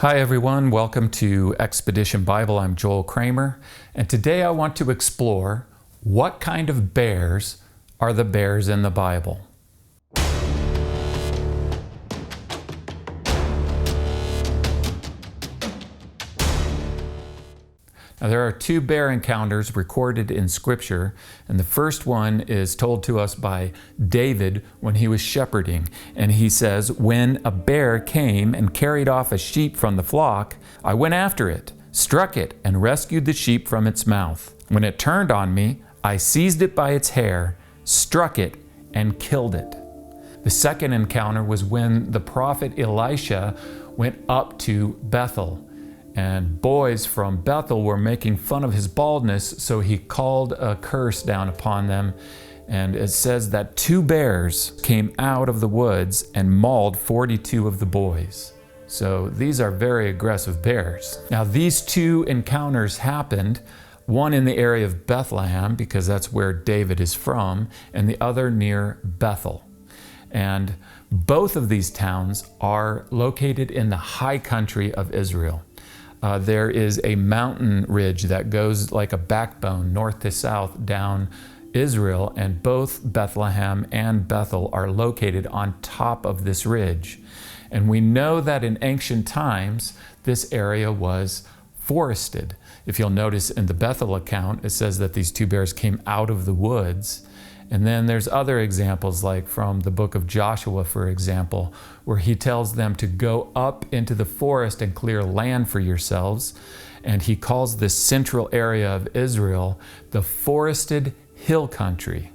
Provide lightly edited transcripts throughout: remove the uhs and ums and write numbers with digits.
Hi everyone, welcome to Expedition Bible. I'm Joel Kramer, and today I want to explore what kind of bears are the bears in the Bible. Now, there are two bear encounters recorded in Scripture, and the first one is told to us by David when he was shepherding. And he says, "When a bear came and carried off a sheep from the flock, I went after it, struck it, and rescued the sheep from its mouth. When it turned on me, I seized it by its hair, struck it, and killed it." The second encounter was when the prophet Elisha went up to Bethel. And boys from Bethel were making fun of his baldness, so he called a curse down upon them. And it says that two bears came out of the woods and mauled 42 of the boys. So these are very aggressive bears. Now, these two encounters happened, one in the area of Bethlehem, because that's where David is from, and the other near Bethel. And both of these towns are located in the high country of Israel. There is a mountain ridge that goes like a backbone north to south down Israel, and both Bethlehem and Bethel are located on top of this ridge. And we know that in ancient times, this area was forested. If you'll notice in the Bethel account, it says that these two bears came out of the woods. And then there's other examples, like from the book of Joshua, for example, where he tells them to go up into the forest and clear land for yourselves. And he calls this central area of Israel the forested hill country.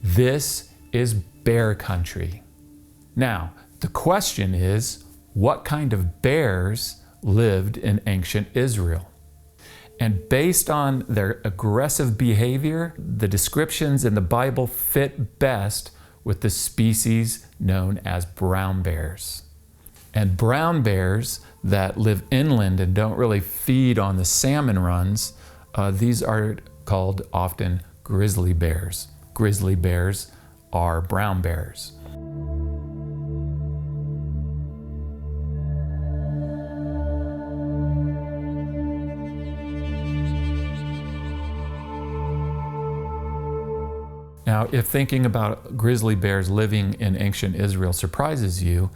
This is bear country. Now, the question is, what kind of bears lived in ancient Israel? And based on their aggressive behavior, the descriptions in the Bible fit best with the species known as brown bears. And brown bears that live inland and don't really feed on the salmon runs, these are called often grizzly bears. Grizzly bears are brown bears. Now, if thinking about grizzly bears living in ancient Israel surprises you,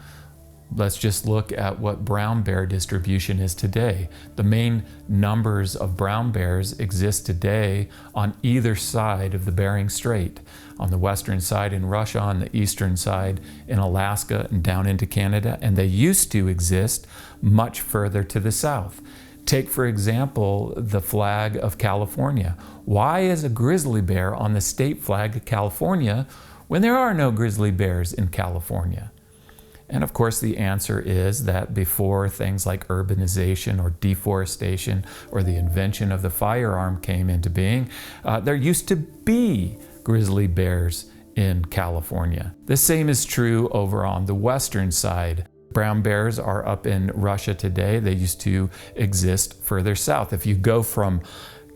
let's just look at what brown bear distribution is today. The main numbers of brown bears exist today on either side of the Bering Strait. On the western side in Russia, on the eastern side in Alaska, and down into Canada. And they used to exist much further to the south. Take, for example, the flag of California. Why is a grizzly bear on the state flag of California when there are no grizzly bears in California? And of course, the answer is that before things like urbanization or deforestation or the invention of the firearm came into being, there used to be grizzly bears in California. The same is true over on the western side. Brown bears are up in Russia today. They used to exist further south. If you go from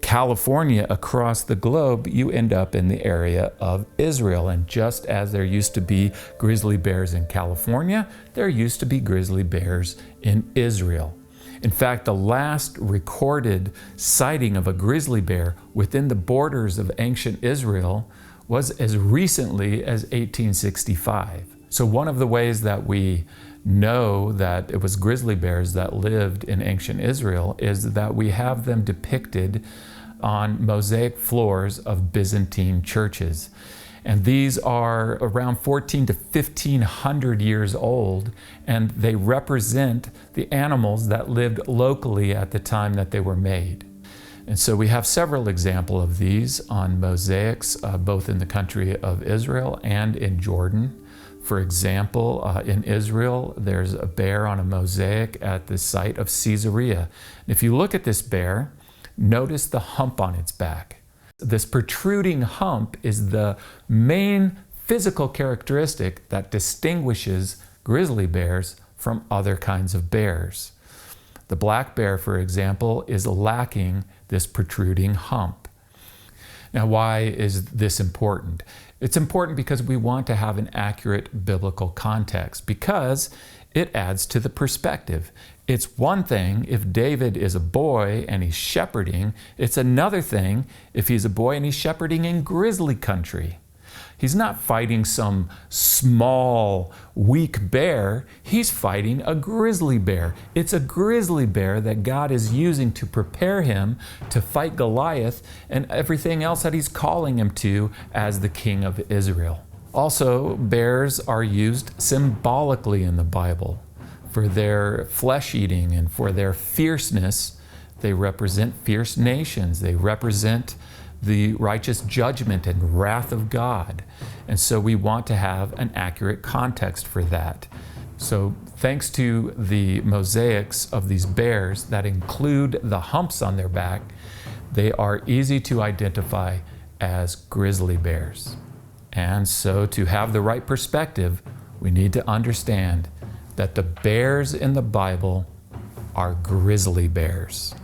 California across the globe, you end up in the area of Israel. And just as there used to be grizzly bears in California, there used to be grizzly bears in Israel. In fact, the last recorded sighting of a grizzly bear within the borders of ancient Israel was as recently as 1865. So one of the ways that we know that it was grizzly bears that lived in ancient Israel is that we have them depicted on mosaic floors of Byzantine churches. And these are around 14 to 1500 years old, and they represent the animals that lived locally at the time that they were made. And so we have several examples of these on mosaics, both in the country of Israel and in Jordan. For example, in Israel, there's a bear on a mosaic at the site of Caesarea. If you look at this bear, notice the hump on its back. This protruding hump is the main physical characteristic that distinguishes grizzly bears from other kinds of bears. The black bear, for example, is lacking this protruding hump. Now, why is this important? It's important because we want to have an accurate biblical context, because it adds to the perspective. It's one thing if David is a boy and he's shepherding. It's another thing if he's a boy and he's shepherding in grizzly country. He's not fighting some small, weak bear. He's fighting a grizzly bear. It's a grizzly bear that God is using to prepare him to fight Goliath and everything else that he's calling him to as the king of Israel. Also, bears are used symbolically in the Bible for their flesh eating and for their fierceness. They represent fierce nations. They represent the righteous judgment and wrath of God. And so we want to have an accurate context for that. So thanks to the mosaics of these bears that include the humps on their back, they are easy to identify as grizzly bears. And so to have the right perspective, we need to understand that the bears in the Bible are grizzly bears.